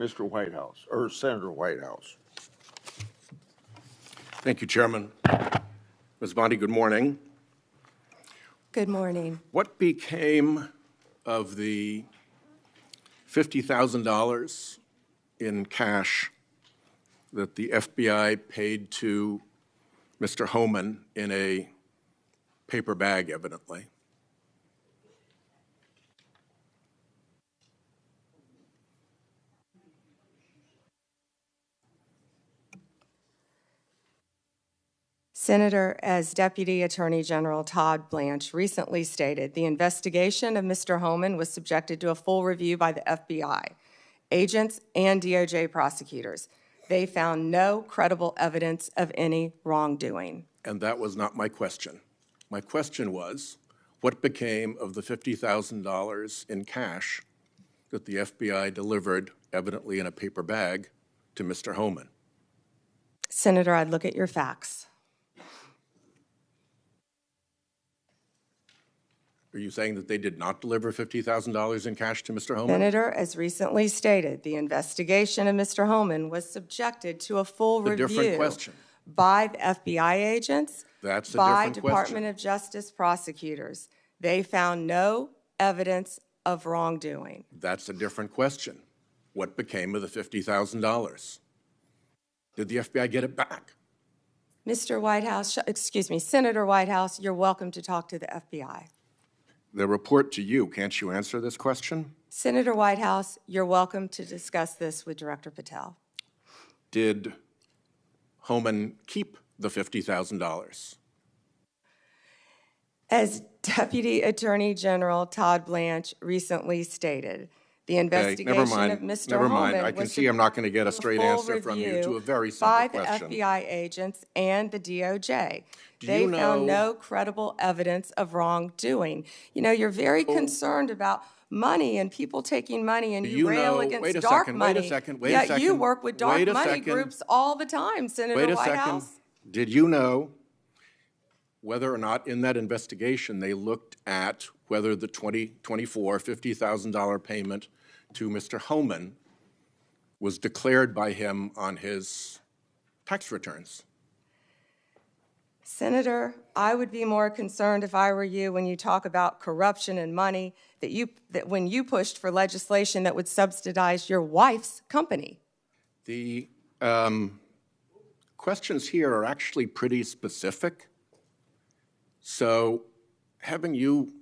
Mr. Whitehouse, or Senator Whitehouse. Thank you, Chairman. Ms. Bondi, good morning. Good morning. What became of the $50,000 in cash that the FBI paid to Mr. Homan in a paper bag, evidently? Senator, as Deputy Attorney General Todd Blanche recently stated, the investigation of Mr. Homan was subjected to a full review by the FBI, agents, and DOJ prosecutors. They found no credible evidence of any wrongdoing. And that was not my question. My question was, what became of the $50,000 in cash that the FBI delivered, evidently in a paper bag, to Mr. Homan? Senator, I'd look at your facts. Are you saying that they did not deliver $50,000 in cash to Mr. Homan? Senator, as recently stated, the investigation of Mr. Homan was subjected to a full That's a different review question. by the FBI agents, That's a by different Department question. of Justice prosecutors. They found no evidence of wrongdoing. That's a different question. What became of the $50,000? Did the FBI get it back? Mr. Whitehouse, Senator Whitehouse, you're welcome to talk to the FBI. The report to you, can't you answer this question? Senator Whitehouse, you're welcome to discuss this with Director Patel. Did Homan keep the $50,000? As Deputy Attorney General Todd Blanche recently stated, the investigation of Mr. Never mind. Homan I can was see I'm not going to get a straight full answer from you to a very simple by question. the FBI agents and the DOJ. Do They you found know- no credible evidence of wrongdoing. You know, you're very concerned about money and people taking money, and you rail know- against wait a dark second, money. wait a second, wait a Yet second, you work with dark wait a money second. groups all the time, Senator Wait a Whitehouse. second. Did you know whether or not in that investigation they looked at whether the 2024 $50,000 payment to Mr. Homan was declared by him on his tax returns? Senator, I would be more concerned if I were you when you talk about corruption and money that when you pushed for legislation that would subsidize your wife's company. The questions here are actually pretty specific. So having you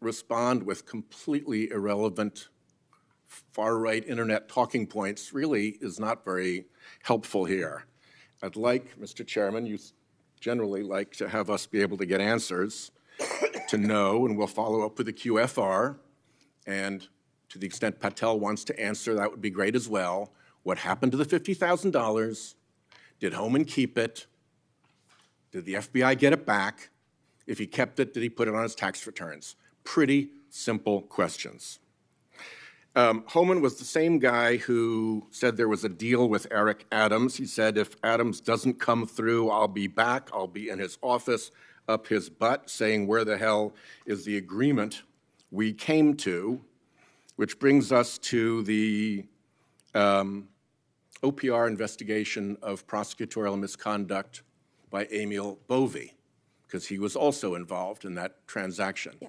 respond with completely irrelevant far-right internet talking points really is not very helpful here. I'd like, Mr. Chairman, you generally like to have us be able to get answers to know, and we'll follow up with the QFR. And to the extent Patel wants to answer, that would be great as well. What happened to the $50,000? Did Homan keep it? Did the FBI get it back? If he kept it, did he put it on his tax returns? Pretty simple questions. Homan was the same guy who said there was a deal with Eric Adams. He said, if Adams doesn't come through, I'll be back. I'll be in his office, up his butt, saying, where the hell is the agreement we came to? Which brings us to the OPR investigation of prosecutorial misconduct by Emil Bovee, because he was also involved in that transaction. Yeah.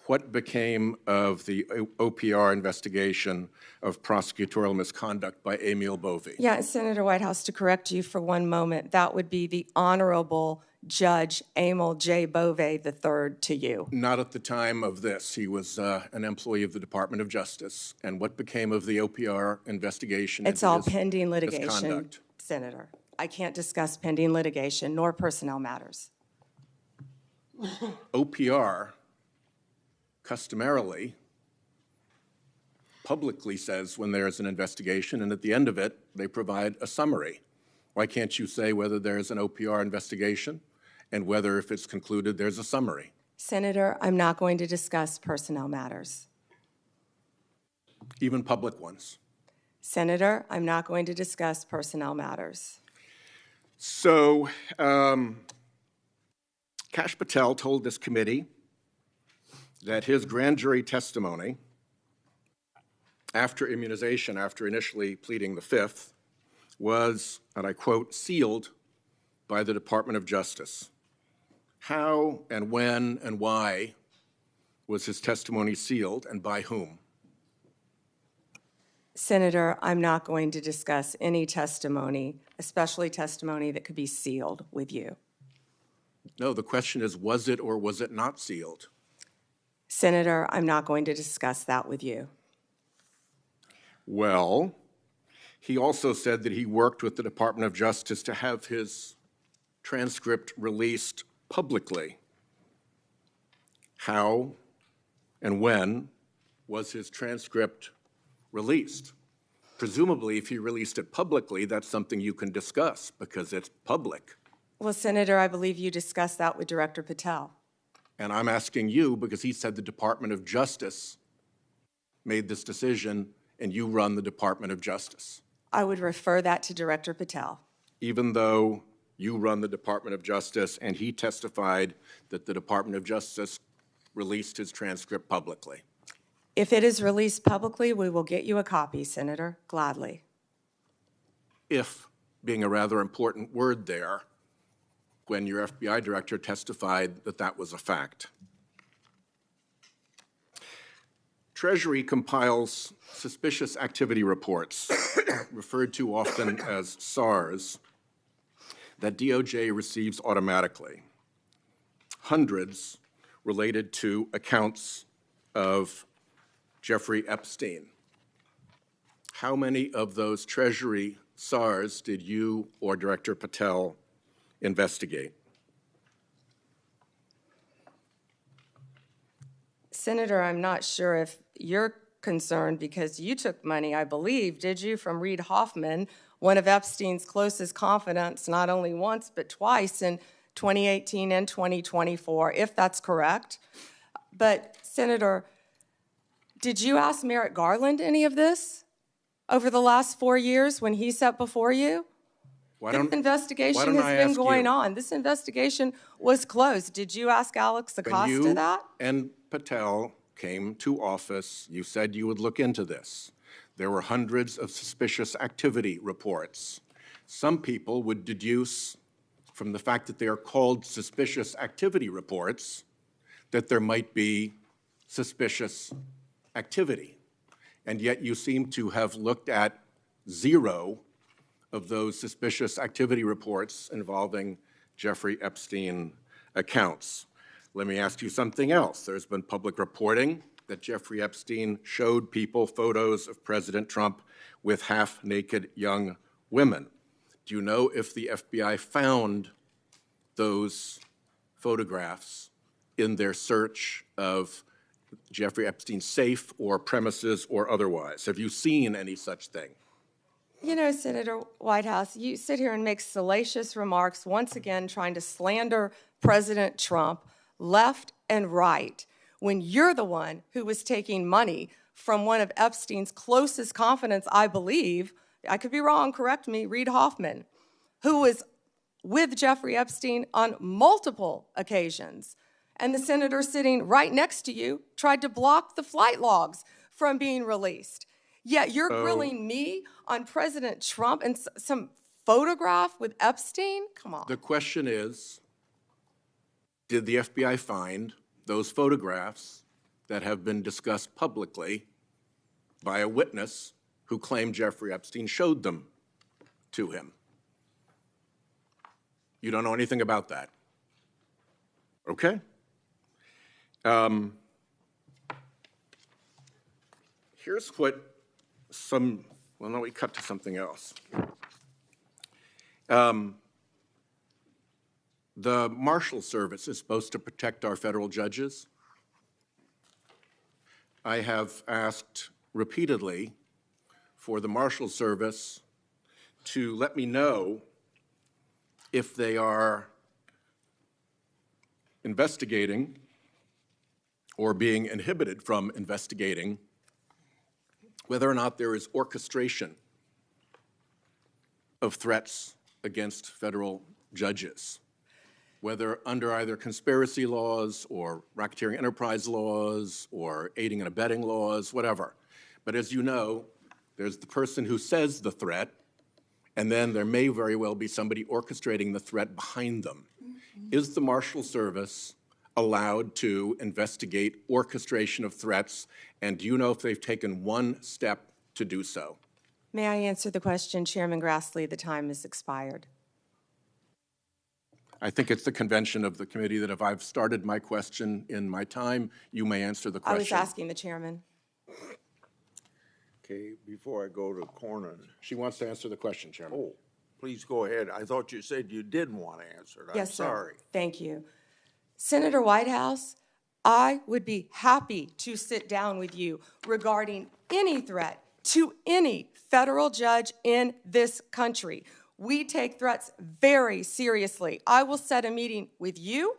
What became of the OPR investigation of prosecutorial misconduct by Emil Bovee? Yeah, Senator Whitehouse, to correct you for one moment, that would be the Honorable Judge Emil J. Bovee III to you. Not at the time of this. He was an employee of the Department of Justice. And what became of the OPR investigation? It's all pending litigation, misconduct? Senator. I can't discuss pending litigation nor personnel matters. OPR customarily publicly says when there's an investigation, and at the end of it, they provide a summary. Why can't you say whether there's an OPR investigation and whether, if it's concluded, there's a summary? Senator, I'm not going to discuss personnel matters. Even public ones? Senator, I'm not going to discuss personnel matters. So, Kash Patel told this committee that his grand jury testimony after immunization, after initially pleading the Fifth, was, and I quote, sealed by the Department of Justice. How and when and why was his testimony sealed, and by whom? Senator, I'm not going to discuss any testimony, especially testimony that could be sealed with you. No, the question is, was it or was it not sealed? Senator, I'm not going to discuss that with you. Well, he also said that he worked with the Department of Justice to have his transcript released publicly. How and when was his transcript released? Presumably, if he released it publicly, that's something you can discuss because it's public. Well, Senator, I believe you discussed that with Director Patel. And I'm asking you because he said the Department of Justice made this decision and you run the Department of Justice. I would refer that to Director Patel. Even though you run the Department of Justice and he testified that the Department of Justice released his transcript publicly. If it is released publicly, we will get you a copy, Senator, gladly. If being a rather important word there, when your FBI director testified that that was a fact. Treasury compiles suspicious activity reports, referred to often as SARs, that DOJ receives automatically. Hundreds related to accounts of Jeffrey Epstein. How many of those Treasury SARs did you or Director Patel investigate? Senator, I'm not sure if you're concerned because you took money, I believe, did you, from Reid Hoffman, one of Epstein's closest confidants, not only once but twice in 2018 and 2024, if that's correct. But, Senator, did you ask Merrick Garland any of this over the last 4 years when he sat before you? This investigation has been going on. This investigation was closed. Did you ask Alex Acosta that? And Patel came to office, you said you would look into this. There were hundreds of suspicious activity reports. Some people would deduce from the fact that they are called suspicious activity reports that there might be suspicious activity. And yet you seem to have looked at 0 of those suspicious activity reports involving Jeffrey Epstein accounts. Let me ask you something else. There's been public reporting that Jeffrey Epstein showed people photos of President Trump with half-naked young women. Do you know if the FBI found those photographs in their search of Jeffrey Epstein's safe or premises or otherwise? Have you seen any such thing? You know, Senator Whitehouse, you sit here and make salacious remarks, once again trying to slander President Trump left and right, when you're the one who was taking money from one of Epstein's closest confidants, I believe, I could be wrong, correct me, Reid Hoffman, who was with Jeffrey Epstein on multiple occasions. And the senator sitting right next to you tried to block the flight logs from being released. Yet you're grilling me on President Trump and some photograph with Epstein? Come on. The question is, did the FBI find those photographs that have been discussed publicly by a witness who claimed Jeffrey Epstein showed them to him? You don't know anything about that? Okay. Here's what well, no, we cut to something else. The Marshal Service is supposed to protect our federal judges. I have asked repeatedly for the Marshal Service to let me know if they are investigating or being inhibited from investigating whether or not there is orchestration of threats against federal judges, whether under either conspiracy laws or racketeering enterprise laws or aiding and abetting laws, whatever. But as you know, there's the person who says the threat, and then there may very well be somebody orchestrating the threat behind them. Is the Marshal Service allowed to investigate orchestration of threats, and do you know if they've taken one step to do so? May I answer the question, Chairman Grassley? The time has expired. I think it's the convention of the committee that if I've started my question in my time, you may answer the question. I was asking the chairman. Okay, before I go to Cornyn. She wants to answer the question, Chairman. Oh, please go ahead. I thought you said you didn't want to answer it. I'm Yes, sir. sorry. Thank you. Senator Whitehouse, I would be happy to sit down with you regarding any threat to any federal judge in this country. We take threats very seriously. I will set a meeting with you,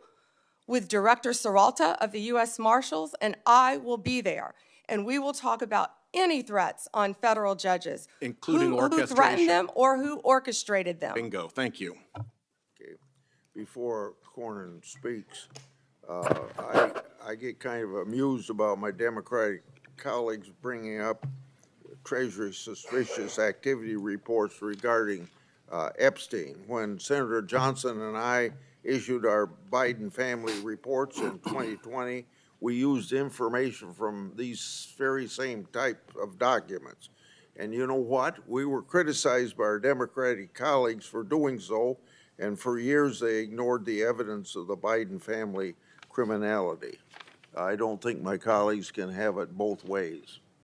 with Director Serralta of the U.S. Marshals, and I will be there. And we will talk about any threats on federal judges. Including orchestration. Who threatened them or who orchestrated them. Bingo, thank you. Okay, before Cornyn speaks, I get kind of amused about my Democratic colleagues bringing up Treasury suspicious activity reports regarding Epstein. When Senator Johnson and I issued our Biden family reports in 2020, we used information from these very same type of documents. And you know what? We were criticized by our Democratic colleagues for doing so, and for years they ignored the evidence of the Biden family criminality. I don't think my colleagues can have it both ways.